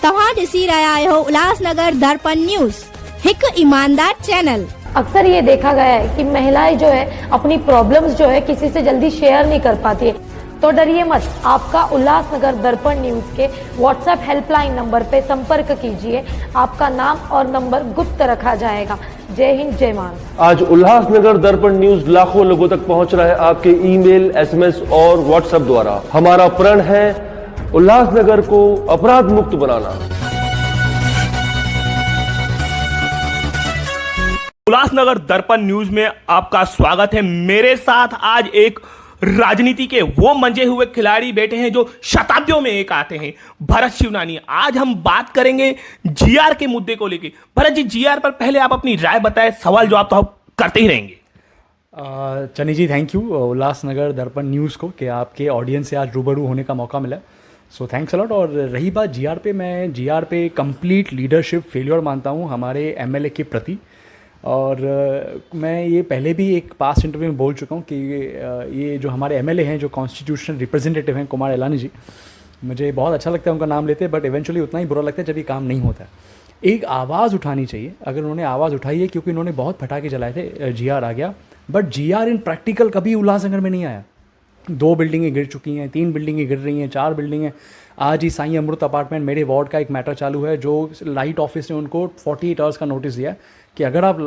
तव्हां ॾिसी रहिया आहियो उल्हासनगर दर्पण न्यूज़, हिकु ईमानदार चैनल। अक्सर ये देखा गया है कि महिलाएं जो है अपनी प्रॉब्लम्स जो है किसी से जल्दी शेयर नहीं कर पाती है, तो डरिए मत। आपका उल्लासनगर दर्पण न्यूज के व्हाट्सएप हेल्पलाइन नंबर पे संपर्क कीजिए। आपका नाम और नंबर गुप्त रखा जाएगा। जय हिंद, जय महाराष्ट्र। आज उल्लासनगर दर्पण न्यूज लाखों लोगों तक पहुंच रहा है आपके ईमेल, एसएमएस और व्हाट्सएप द्वारा। हमारा प्रण है उल्लासनगर को अपराध मुक्त बनाना। उल्लासनगर दर्पण न्यूज में आपका स्वागत है। मेरे साथ आज एक राजनीति के वो मंजे हुए खिलाड़ी बैठे हैं जो शताब्दियों में एक आते हैं, भरत शिवनानी। आज हम बात करेंगे जीआर के मुद्दे को लेकर। भरत जी, जीआर पर पहले आप अपनी राय बताएं, सवाल जवाब तो आप करते ही रहेंगे। चनी जी, थैंक यू उल्लासनगर दर्पण न्यूज़ को कि आपके ऑडियंस से आज रूबरू होने का मौका मिला। So thanks a lot. और रही बात जीआर पे, मैं जीआर पे कंप्लीट लीडरशिप फेलियर मानता हूँ हमारे एमएलए के प्रति। और मैं ये पहले भी एक पास्ट इंटरव्यू में बोल चुका हूँ कि ये जो हमारे एमएलए हैं, जो कॉन्स्टिट्यूशनल रिप्रेजेंटेटिव हैं, कुमार एलानी जी, मुझे बहुत अच्छा लगता है उनका नाम लेते, बट इवेंचुअली उतना ही बुरा लगता है जब ये काम नहीं होता है। एक आवाज़ उठानी चाहिए, अगर उन्होंने आवाज़ उठाई है, क्योंकि उन्होंने बहुत पटाखे जलाए थे, जीआर आ गया, बट जीआर इन प्रैक्टिकल कभी उल्लासनगर में नहीं आया। 2 बिल्डिंगें गिर चुकी हैं, 3 बिल्डिंगें गिर रही हैं, 4 बिल्डिंगें। आज ही साईं अमृत अपार्टमेंट, मेरे वार्ड का एक मैटर चालू है, जो लाइट ऑफिस ने उनको 48 आवर्स का नोटिस दिया है कि अगर आप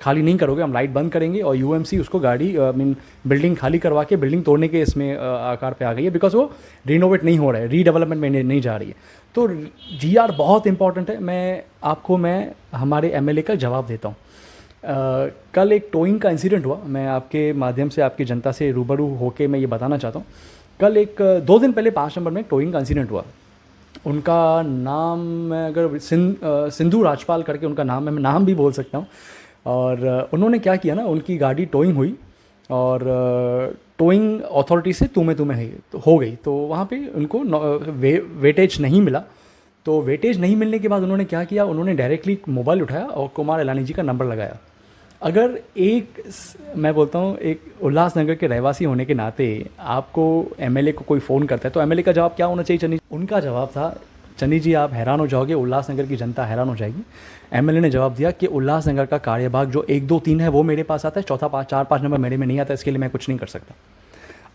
खाली नहीं करोगे हम लाइट बंद करेंगे। और यूएमसी उसको बिल्डिंग खाली करवा के बिल्डिंग तोड़ने के इसमें आकार पे आ गई है, बिकॉज वो रिनोवेट नहीं हो रहा है, रीडेवलपमेंट में नहीं जा रही है। तो जीआर बहुत इंपॉर्टेंट है। मैं हमारे एमएलए का जवाब देता हूँ। कल एक टोइंग का इंसिडेंट हुआ, मैं आपके माध्यम से आपकी जनता से रूबरू होकर मैं ये बताना चाहता हूँ। कल 2 दिन पहले 5 नंबर में एक टोइंग का इंसिडेंट हुआ। उनका नाम, मैं अगर सिंधु राजपाल करके उनका नाम है, मैं नाम भी बोल सकता हूँ। और उन्होंने क्या किया ना, उनकी गाड़ी टोइंग हुई और टोइंग अथॉरिटी से तुम्हें हो गई, तो वहाँ पे उनको वेटेज नहीं मिला। तो वेटेज नहीं मिलने के बाद उन्होंने क्या किया, उन्होंने डायरेक्टली मोबाइल उठाया और कुमार एलानी जी का नंबर लगाया। अगर मैं बोलता हूँ, एक उल्लासनगर के रहवासी होने के नाते आपको एमएलए को कोई फ़ोन करता है तो एमएलए का जवाब क्या होना चाहिए चनी? उनका जवाब था, चनी जी आप हैरान हो जाओगे, उल्लासनगर की जनता हैरान हो जाएगी। एमएलए ने जवाब दिया कि उल्लासनगर का कार्यभाग जो 1, 2, 3 है वो मेरे पास आता है, चौथा 4, 5 नंबर मेरे में नहीं आता, इसके लिए मैं कुछ नहीं कर सकता।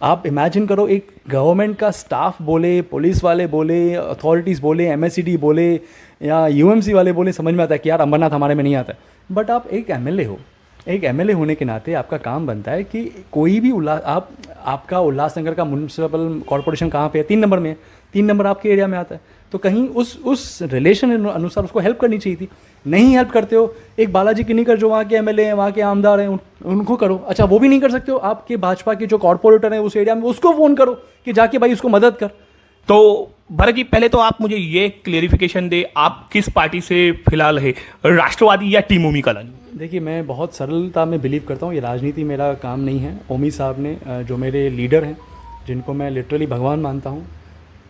आप इमेजिन करो, एक गवर्नमेंट का स्टाफ बोले, पुलिस वाले बोले, अथॉरिटीज़ बोले, एमएससीडी बोले या यूएमसी वाले बोले, समझ में आता है कि यार अमरनाथ हमारे में नहीं आता है। बट आप एक एमएलए हो, एक एमएलए होने के नाते आपका काम बनता है कि कोई भी आपका उल्लासनगर का म्युनिसिपल कॉर्पोरेशन कहाँ पे है? 3 नंबर में है, 3 नंबर आपके एरिया में आता है, तो कहीं उस रिलेशन अनुसार उसको हेल्प करनी चाहिए थी। नहीं हेल्प करते हो, एक बालाजी किनीकर जो वहाँ के एमएलए हैं, वहाँ के आमदार हैं, उनको करो। अच्छा, वो भी नहीं कर सकते हो, आपके भाजपा के जो कॉर्पोरेटर हैं उस एरिया में, उसको फ़ोन करो कि जाके भाई उसको मदद कर। तो भरत जी, पहले तो आप मुझे ये क्लेरिफिकेशन दे, आप किस पार्टी से फिलहाल है, राष्ट्रवादी या टीम ओमी कलानी? देखिए, मैं बहुत सरलता में बिलीव करता हूँ, ये राजनीति मेरा काम नहीं है। ओमी साहब ने, जो मेरे लीडर हैं, जिनको मैं लिटरली भगवान मानता हूँ,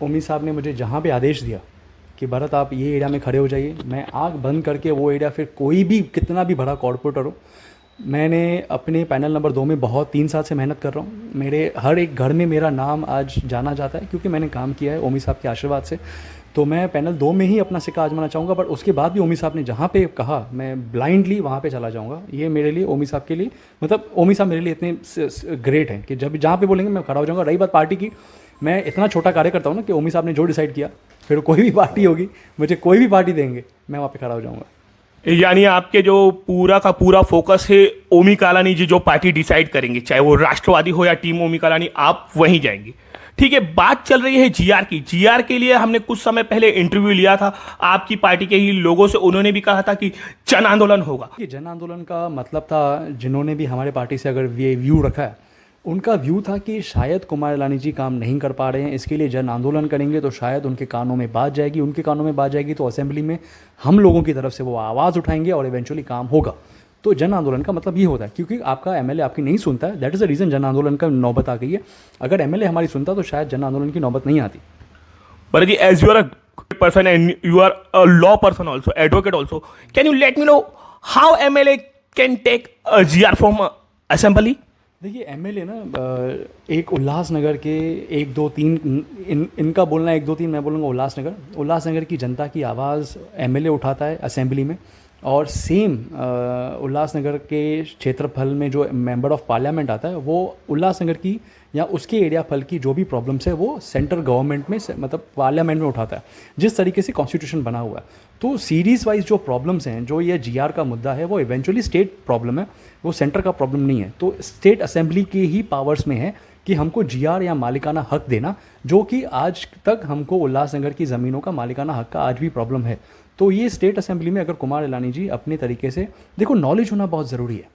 ओमी साहब ने मुझे जहाँ पे आदेश दिया कि भरत आप ये एरिया में खड़े हो जाइए, मैं आँख बंद करके वो एरिया, फिर कोई भी कितना भी बड़ा कॉर्पोरेटर हो, मैंने अपने पैनल नंबर 2 में बहुत 3 साल से मेहनत कर रहा हूँ। मेरे हर एक घर में मेरा नाम आज जाना जाता है, क्योंकि मैंने काम किया है ओमी साहब के आशीर्वाद से। तो मैं पैनल 2 में ही अपना सिक्का आजमाना चाहूँगा, बट उसके बाद भी ओमी साहब ने जहाँ पे कहा मैं ब्लाइंडली वहाँ पे चला जाऊँगा। ये मेरे लिए, ओमी साहब के लिए, मतलब ओमी साहब मेरे लिए इतने ग्रेट हैं कि जब जहाँ पे बोलेंगे मैं खड़ा हो जाऊँगा। रही बात पार्टी की, मैं इतना छोटा कार्य करता हूँ ना कि ओमी साहब ने जो डिसाइड किया, फिर कोई भी पार्टी होगी, मुझे कोई भी पार्टी देंगे, मैं वहाँ पर खड़ा हो जाऊँगा। यानी आपके जो पूरा का पूरा फोकस है, ओमी कालानी जी जो पार्टी डिसाइड करेंगे, चाहे वो राष्ट्रवादी हो या टीम ओमी कालानी, आप वहीं जाएंगे। ठीक है, बात चल रही है जीआर की। जीआर के लिए हमने कुछ समय पहले इंटरव्यू लिया था आपकी पार्टी के ही लोगों से, उन्होंने भी कहा था कि जन आंदोलन होगा। ये जन आंदोलन का मतलब था, जिन्होंने भी हमारे पार्टी से अगर ये व्यू रखा है, उनका व्यू था कि शायद कुमार एलानी जी काम नहीं कर पा रहे हैं, इसके लिए जन आंदोलन करेंगे तो शायद उनके कानों में बात जाएगी, उनके कानों में बात जाएगी तो असेंबली में हम लोगों की तरफ से वो आवाज़ उठाएंगे और इवेंचुअली काम होगा। तो जन आंदोलन का मतलब ये होता है, क्योंकि आपका एमएलए आपकी नहीं सुनता है, दैट इज़ द रीज़न जन आंदोलन का नौबत आ गई है। अगर एमएलए हमारी सुनता तो शायद जन आंदोलन की नौबत नहीं आती। Bharat ji, as you are a person and you are a law person also, advocate also, can you let me know how MLA can take a GR from assembly? देखिए एमएलए ना एक उल्लासनगर के 1 2 3 इनका बोलना 1 2 3, मैं बोलूँगा उल्लासनगर की जनता की आवाज़ एमएलए उठाता है असेंबली में, और सेम उल्लासनगर के क्षेत्रफल में जो मेंबर ऑफ पार्लियामेंट आता है वो उल्लासनगर की या उसके एरिया फल की जो भी प्रॉब्लम्स है वो सेंट्रल गवर्नमेंट में मतलब पार्लियामेंट में उठाता है, जिस तरीके से कॉन्स्टिट्यूशन बना हुआ है। तो सीरीज़ वाइज जो प्रॉब्लम्स हैं, जो ये जीआर का मुद्दा है, वो इवेंचुअली स्टेट प्रॉब्लम है, वो सेंटर का प्रॉब्लम नहीं है। तो स्टेट असेंबली के ही पावर्स में है कि हमको जीआर या मालिकाना हक देना, जो कि आज तक हमको उल्लासनगर की ज़मीनों का मालिकाना हक का आज भी प्रॉब्लम है। तो ये स्टेट असेंबली में अगर कुमार इलानी जी अपने तरीके से, देखो नॉलेज होना बहुत ज़रूरी है,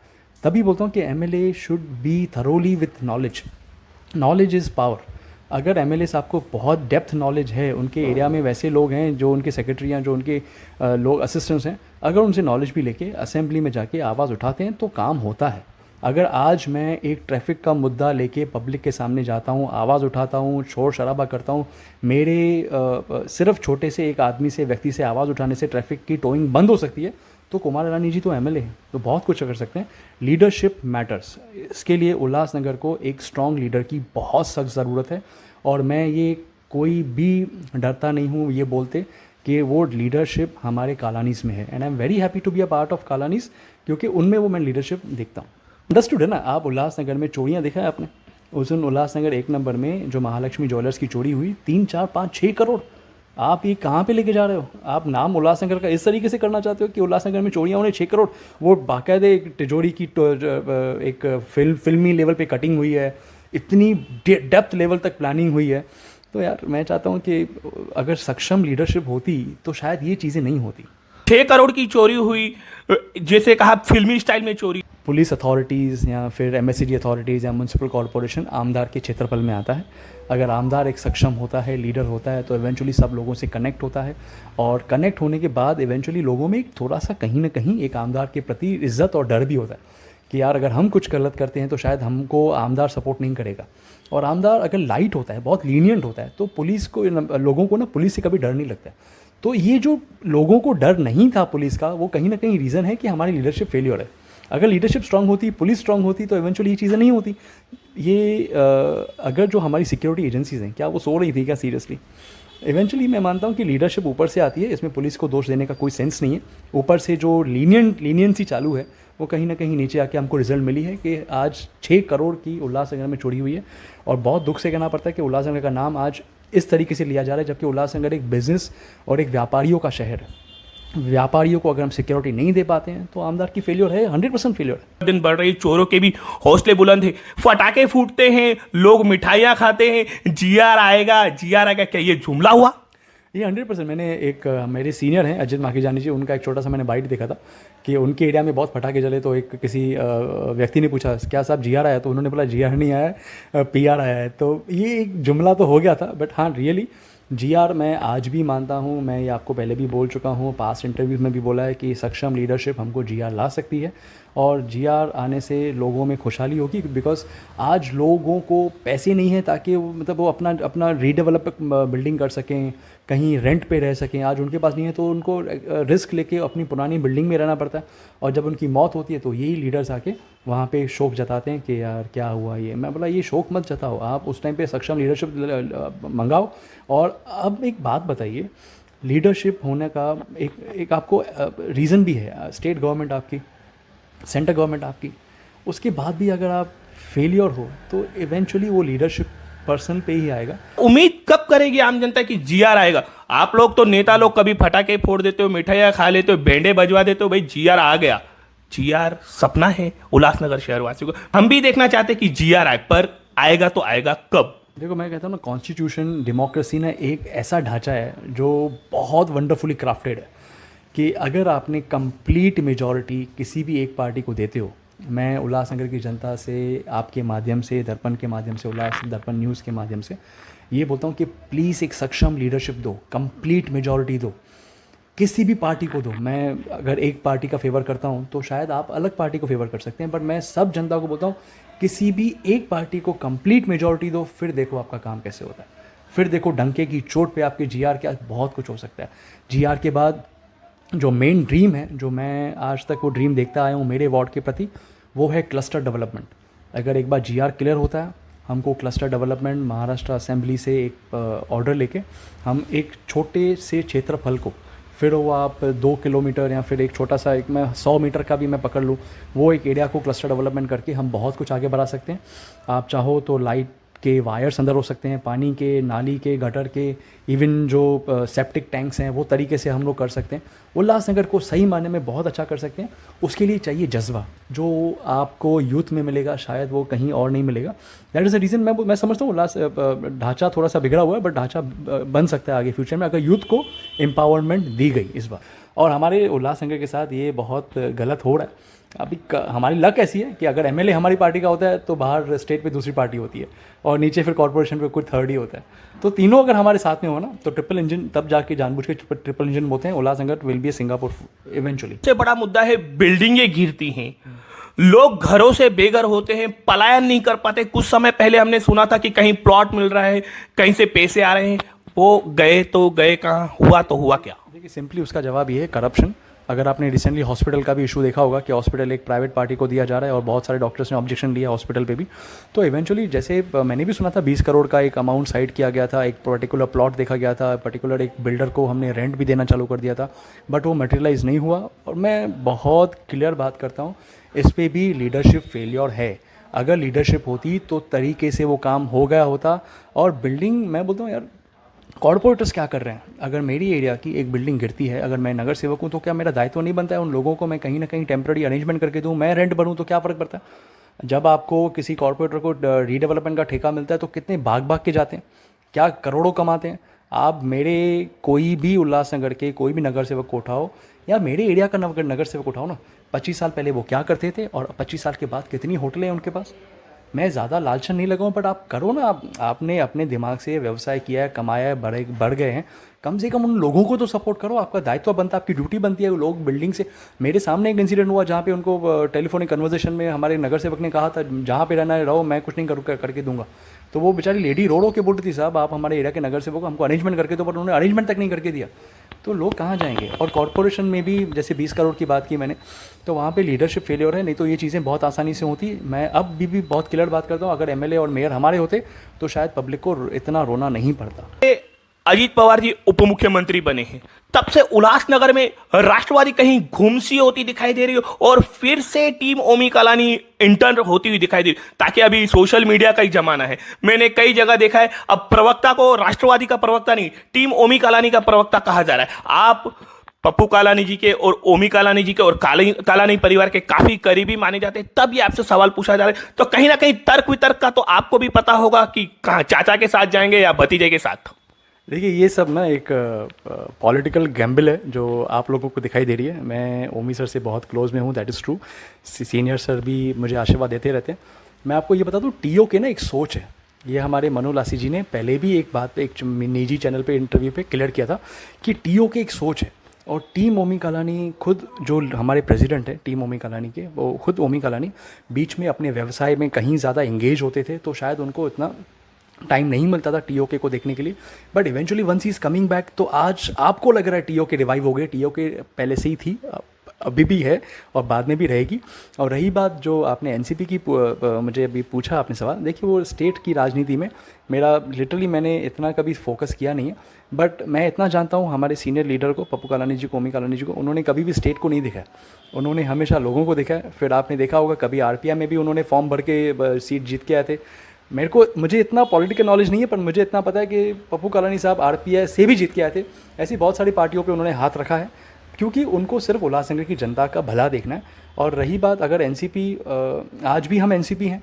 तभी बोलता हूँ कि MLA should be thoroughly with knowledge. Knowledge is power. अगर एमएलए साहब को बहुत डेप्थ नॉलेज है, उनके एरिया में वैसे लोग हैं जो उनके सेक्रेटरी हैं, जो उनके लोग असिस्टेंट्स हैं, अगर उनसे नॉलेज भी लेके असेंबली में जाके आवाज़ उठाते हैं तो काम होता है। अगर आज मैं एक ट्रैफिक का मुद्दा लेके पब्लिक के सामने जाता हूँ, आवाज़ उठाता हूँ, शोर शराबा करता हूँ, मेरे सिर्फ छोटे से एक आदमी से, व्यक्ति से आवाज़ उठाने से ट्रैफिक की टोइंग बंद हो सकती है, तो कुमार इलानी जी तो एमएलए हैं, तो बहुत कुछ कर सकते हैं। लीडरशिप मैटर्स, इसके लिए उल्लासनगर को एक स्ट्रॉन्ग लीडर की बहुत सख्त ज़रूरत है। और मैं ये कोई भी डरता नहीं हूँ ये बोलते कि वो लीडरशिप हमारे कालानीस में है, and I am very happy to be a part of कालानीस, क्योंकि उनमें वो मैं लीडरशिप देखता हूँ। अंडरस्टूड है ना। आप उल्लासनगर में चोरियाँ देखा है आपने? उस दिन उल्लासनगर 1 नंबर में जो महालक्ष्मी ज्वेलर्स की चोरी हुई, 3 4 5 6 करोड़, आप ये कहाँ पे लेके जा रहे हो? आप नाम उल्लासनगर का इस तरीके से करना चाहते हो कि उल्लासनगर में चोरियाँ होने 6 करोड़, वो बाकायदे एक तिजोरी की एक फिल्मी लेवल पे कटिंग हुई है, इतनी डेप्थ लेवल तक प्लानिंग हुई है। तो यार मैं चाहता हूँ कि अगर सक्षम लीडरशिप होती तो शायद ये चीज़ें नहीं होती। 6 करोड़ की चोरी हुई, जैसे कहा फिल्मी स्टाइल में चोरी। पुलिस अथॉरिटीज़ या फिर एमएससीडी अथॉरिटीज़ या म्यूनसिपल कॉरपोरेशन आमदार के क्षेत्रफल में आता है। अगर आमदार एक सक्षम होता है, लीडर होता है, तो इवेंचुअली सब लोगों से कनेक्ट होता है, और कनेक्ट होने के बाद इवेंचुअली लोगों में एक थोड़ा सा कहीं ना कहीं एक आमदार के प्रति इज्जत और डर भी होता है कि यार अगर हम कुछ गलत करते हैं तो शायद हमको आमदार सपोर्ट नहीं करेगा। और आमदार अगर लाइट होता है, बहुत लीनियंट होता है, तो पुलिस को, लोगों को ना पुलिस से कभी डर नहीं लगता है। तो ये जो लोगों को डर नहीं था पुलिस का, वो कहीं ना कहीं रीज़न है कि हमारी लीडरशिप फेलियर है। अगर लीडरशिप स्ट्रांग होती, पुलिस स्ट्रांग होती, तो इवेंचुअली ये चीज़ें नहीं होती। ये अगर जो हमारी सिक्योरिटी एजेंसीज़ हैं, क्या वो सो रही थी क्या सीरियसली? इवेंचुअली मैं मानता हूँ कि लीडरशिप ऊपर से आती है, इसमें पुलिस को दोष देने का कोई सेंस नहीं है। ऊपर से जो लीनियंसी चालू है वो कहीं ना कहीं नीचे आके हमको रिजल्ट मिली है कि आज 6 करोड़ की उल्लासनगर में चोरी हुई है। और बहुत दुख से कहना पड़ता है कि उल्लासनगर का नाम आज इस तरीके से लिया जा रहा है, जबकि उल्लासनगर एक बिज़नेस और एक व्यापारियों का शहर है। व्यापारियों को अगर हम सिक्योरिटी नहीं दे पाते हैं तो आमदार की फेलियर है, 100% फेलियर है। दिन बढ़ रही, चोरों के भी हौसले बुलंद है, फटाके फूटते हैं, लोग मिठाइयाँ खाते हैं, जीआर आएगा, क्या ये जुमला हुआ? ये 100%। मैंने एक मेरे सीनियर हैं अजित माखीजानी जी, उनका एक छोटा सा मैंने बाइट देखा था कि उनके एरिया में बहुत फटाके चले, तो एक किसी व्यक्ति ने पूछा क्या साहब जीआर आया? तो उन्होंने बोला जीआर नहीं आया, पीआर आया है। तो ये एक जुमला तो हो गया था, बट हाँ रियली जीआर मैं आज भी मानता हूँ, मैं ये आपको पहले भी बोल चुका हूँ, पास्ट इंटरव्यूज़ में भी बोला है कि सक्षम लीडरशिप हमको जीआर ला सकती है, और जीआर आने से लोगों में खुशहाली होगी। बिकॉज आज लोगों को पैसे नहीं है ताकि वो अपना रीडेवलप बिल्डिंग कर सकें, कहीं रेंट पे रह सकें। आज उनके पास नहीं है तो उनको रिस्क लेके अपनी पुरानी बिल्डिंग में रहना पड़ता है, और जब उनकी मौत होती है तो यही लीडर्स आके वहाँ पे शोक जताते हैं कि यार क्या हुआ ये। मैं बोला ये शोक मत जताओ, आप उस टाइम पे सक्षम लीडरशिप मंगाओ। और अब एक बात बताइए, लीडरशिप होने का एक आपको रीज़न भी है, स्टेट गवर्नमेंट आपकी, सेंटर गवर्नमेंट आपकी, उसके बाद भी अगर आप फेलियर हो तो इवेंचुअली वो लीडरशिप पर्सन पे ही आएगा। उम्मीद कब करेगी आम जनता की जीआर आएगा? आप लोग तो नेता लोग कभी फटाके फोड़ देते हो, मिठाइयाँ खा लेते हो, बैंडे बजवा देते हो, भाई जीआर आ गया। जीआर सपना है उल्लासनगर शहरवासियों को, हम भी देखना चाहते कि जीआर आए, पर आएगा तो आएगा कब? देखो मैं कहता हूँ ना, कॉन्स्टिट्यूशन डेमोक्रेसी ना एक ऐसा ढांचा है जो बहुत वंडरफुली क्राफ्टेड है कि अगर आपने कंप्लीट मेजॉरिटी किसी भी एक पार्टी को देते हो, मैं उल्लासनगर की जनता से आपके माध्यम से, दर्पण के माध्यम से, उल्लास दर्पण न्यूज़ के माध्यम से ये बोलता हूँ कि प्लीज़ एक सक्षम लीडरशिप दो, कंप्लीट मेजॉरिटी दो, किसी भी पार्टी को दो। मैं अगर एक पार्टी का फेवर करता हूँ तो शायद आप अलग पार्टी को फेवर कर सकते हैं, बट मैं सब जनता को बोलता हूँ किसी भी एक पार्टी को कंप्लीट मेजॉरिटी दो, फिर देखो आपका काम कैसे होता है। फिर देखो डंके की चोट पे आपके जीआर के बहुत कुछ हो सकता है। जीआर के बाद जो मेन ड्रीम है, जो मैं आज तक वो ड्रीम देखता आया हूँ मेरे वार्ड के प्रति, वो है क्लस्टर डेवलपमेंट। अगर एक बार GR क्लियर होता है, हमको क्लस्टर डेवलपमेंट महाराष्ट्र असेंबली से एक ऑर्डर लेके हम एक छोटे से क्षेत्रफल को, फिर वो आप 2 किलोमीटर या फिर एक छोटा सा एक मैं 100 मीटर का भी मैं पकड़ लूँ, वो एक एरिया को क्लस्टर डेवलपमेंट करके हम बहुत कुछ आगे बढ़ा सकते हैं। आप चाहो तो लाइट के वायर्स अंदर हो सकते हैं, पानी के, नाली के, गटर के, इवन जो सेप्टिक टैंक्स हैं वो तरीके से हम लोग कर सकते हैं। उल्लासनगर को सही मायने में बहुत अच्छा कर सकते हैं। उसके लिए चाहिए जज्बा, जो आपको यूथ में मिलेगा शायद वो कहीं और नहीं मिलेगा। दैट इज़ द रीज़न मैं समझता हूँ उल्लास ढांचा थोड़ा सा बिगड़ा हुआ है, बट ढांचा बन सकता है आगे फ्यूचर में अगर यूथ को एम्पावरमेंट दी गई इस बार। और हमारे उल्लासनगर के साथ ये बहुत गलत हो रहा है। अभी हमारी लक ऐसी है कि अगर MLA हमारी पार्टी का होता है तो बाहर स्टेट पे दूसरी पार्टी होती है और नीचे फिर कॉर्पोरेशन पे कोई थर्ड ही होता है। तो तीनों अगर हमारे साथ में हो ना तो ट्रिपल इंजन, तब जाके जानबूझ के ट्रिपल इंजन होते हैं। Ulhasnagar will be Singapore eventually. सबसे बड़ा मुद्दा है बिल्डिंगें गिरती हैं, लोग घरों से बेघर होते हैं, पलायन नहीं कर पाते। कुछ समय पहले हमने सुना था कि कहीं प्लॉट मिल रहा है, कहीं से पैसे आ रहे हैं, वो गए तो गए कहाँ, हुआ तो हुआ क्या? देखिए सिंपली उसका जवाब ये है करप्शन। अगर आपने रिसेंटली हॉस्पिटल का भी इशू देखा होगा कि हॉस्पिटल एक प्राइवेट पार्टी को दिया जा रहा है और बहुत सारे डॉक्टर्स ने ऑब्जेक्शन लिया हॉस्पिटल पे भी। तो इवेंचुअली जैसे मैंने भी सुना था 20 करोड़ का एक अमाउंट साइड किया गया था, एक पर्टिकुलर प्लॉट देखा गया था, पर्टिकुलर एक बिल्डर को हमने रेंट भी देना चालू कर दिया था, बट वो मटेरियलाइज नहीं हुआ। और मैं बहुत क्लियर बात करता हूँ, इस पर भी लीडरशिप फेलियर है। अगर लीडरशिप होती तो तरीके से वो काम हो गया होता। और बिल्डिंग मैं बोलता हूँ यार, कॉर्पोरेटर्स क्या कर रहे हैं? अगर मेरी एरिया की एक बिल्डिंग गिरती है, अगर मैं नगर सेवक हूँ तो क्या मेरा दायित्व नहीं बनता है उन लोगों को मैं कहीं ना कहीं टेम्प्रेरी अरेंजमेंट करके दूँ? मैं रेंट भरूँ तो क्या फ़र्क पड़ता है? जब आपको किसी कॉर्पोरेटर को रीडेवलपमेंट का ठेका मिलता है तो कितने भाग भाग के जाते हैं, क्या करोड़ों कमाते हैं। आप मेरे कोई भी उल्लासनगर के कोई भी नगर सेवक को उठाओ या मेरे एरिया का नगर सेवक उठाओ ना, 25 साल पहले वो क्या करते थे और 25 साल के बाद कितनी होटलें हैं उनके पास। मैं ज़्यादा लालचन नहीं लगाऊँ, बट आप करो ना। आपने अपने दिमाग से व्यवसाय किया है, कमाया है, बढ़ गए हैं, कम से कम उन लोगों को तो सपोर्ट करो। आपका दायित्व बनता है, आपकी ड्यूटी बनती है। वो लोग बिल्डिंग से, मेरे सामने एक इंसिडेंट हुआ जहाँ पे उनको टेलीफोनिक कन्वर्सेशन में हमारे नगर सेवक ने कहा था जहाँ पे रहना है रहो, मैं कुछ नहीं करके दूंगा। तो वो बेचारी लेडी रो के बोल रही थी, साहब आप हमारे एरिया के नगर सेवक हमको अरेंजमेंट करके दो, पर उन्होंने अरेंजमेंट तक नहीं करके दिया। तो लोग कहाँ जाएंगे? और कॉर्पोरेशन में भी जैसे 20 करोड़ की बात की मैंने, तो वहाँ पे लीडरशिप फेलियर है। नहीं तो ये चीज़ें बहुत आसानी से होती। मैं अब भी बहुत क्लियर बात करता हूँ, अगर MLA और मेयर हमारे होते तो शायद पब्लिक को इतना रोना नहीं पड़ता। अजीत पवार जी उप मुख्यमंत्री बने हैं, तब से उल्लासनगर में राष्ट्रवादी कहीं घुमसी होती दिखाई दे रही हो और फिर से टीम ओमी कालानी इंटर्न होती हुई दिखाई दे रही, ताकि अभी सोशल मीडिया का ही जमाना है। मैंने कई जगह देखा है अब प्रवक्ता को राष्ट्रवादी का प्रवक्ता नहीं, टीम ओमी कालानी का प्रवक्ता कहा जा रहा है। आप पप्पू कालानी जी के और ओमी कालानी जी के और कालानी परिवार के काफी करीबी माने जाते हैं, तब ये आपसे सवाल पूछा जा रहा है। तो कहीं ना कहीं तर्क वितर्क का तो आपको भी पता होगा कि कहाँ चाचा के साथ जाएंगे या भतीजे के साथ। देखिए ये सब ना एक पॉलिटिकल गैम्बल है जो आप लोगों को दिखाई दे रही है। मैं ओमी सर से बहुत क्लोज में हूँ, that is true. Senior sir भी मुझे आशीर्वाद देते रहते हैं। मैं आपको ये बता दूँ, TO के ना एक सोच है। ये हमारे मनु लासी जी ने पहले भी एक बात पे एक निजी चैनल पे इंटरव्यू पे क्लियर किया था कि TO के एक सोच है। और टीम ओमी कालानी खुद, जो हमारे प्रेसिडेंट है टीम ओमी कालानी के, वो खुद ओमी कालानी बीच में अपने व्यवसाय में कहीं ज़्यादा इंगेज होते थे, तो शायद उनको इतना टाइम नहीं मिलता था TOK को देखने के लिए। But eventually once he is coming back, तो आज आपको लग रहा है TOK रिवाइव हो गए। TOK पहले से ही थी, अभी भी है और बाद में भी रहेगी। और रही बात जो आपने NCP की मुझे अभी पूछा आपने सवाल, देखिए वो स्टेट की राजनीति में मेरा लिटरली मैंने इतना कभी फोकस किया नहीं है। बट मैं इतना जानता हूँ हमारे सीनियर लीडर को, पप्पू कालानी जी को, ओमी कालानी जी को, उन्होंने कभी भी स्टेट को नहीं देखा है, उन्होंने हमेशा लोगों को देखा है। फिर आपने देखा होगा कभी RPI में भी उन्होंने फॉर्म भर के सीट जीत के आए थे। मुझे इतना पॉलिटिकल नॉलेज नहीं है, पर मुझे इतना पता है कि पप्पू कालानी साहब RPI से भी जीत के आए थे। ऐसी बहुत सारी पार्टियों पे उन्होंने हाथ रखा है, क्योंकि उनको सिर्फ उल्लासनगर की जनता का भला देखना है। और रही बात अगर NCP, आज भी हम NCP हैं,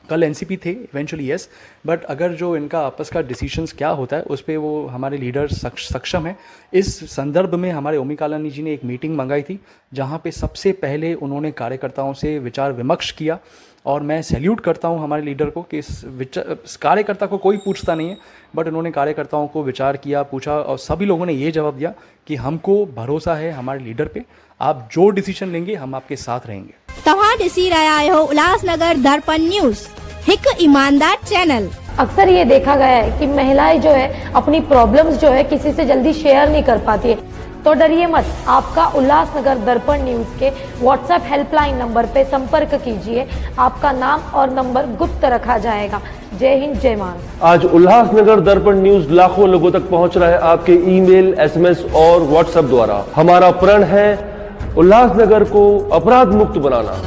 कल NCP थे इवेंचुअली, यस। बट अगर जो इनका आपस का डिसीजंस क्या होता है उस पर वो हमारे लीडर सक्षम है। इस संदर्भ में हमारे ओमी कालानी जी ने एक मीटिंग मंगाई थी, जहाँ पे सबसे पहले उन्होंने कार्यकर्ताओं से विचार विमर्श किया। और मैं सैल्यूट करता हूँ हमारे लीडर को कि इस कार्यकर्ता को कोई पूछता नहीं है, बट उन्होंने कार्यकर्ताओं को विचार किया, पूछा, और सभी लोगों ने ये जवाब दिया कि हमको भरोसा है हमारे लीडर पे, आप जो डिसीजन लेंगे हम आपके साथ रहेंगे। तव्हां ॾिसी रहिया आहियो उल्लासनगर दर्पण न्यूज़, हिकु ईमानदार चैनल। अक्सर ये देखा गया है कि महिलाएं जो है अपनी प्रॉब्लम्स जो है किसी से जल्दी शेयर नहीं कर पाती है। तो डरिए मत, आपका उल्लासनगर दर्पण न्यूज के व्हाट्सएप हेल्पलाइन नंबर पे संपर्क कीजिए। आपका नाम और नंबर गुप्त रखा जाएगा। जय हिंद, जय मान। आज उल्लासनगर दर्पण न्यूज लाखों लोगों तक पहुंच रहा है आपके ईमेल, एसएमएस और व्हाट्सएप द्वारा। हमारा प्रण है उल्लासनगर को अपराध मुक्त बनाना।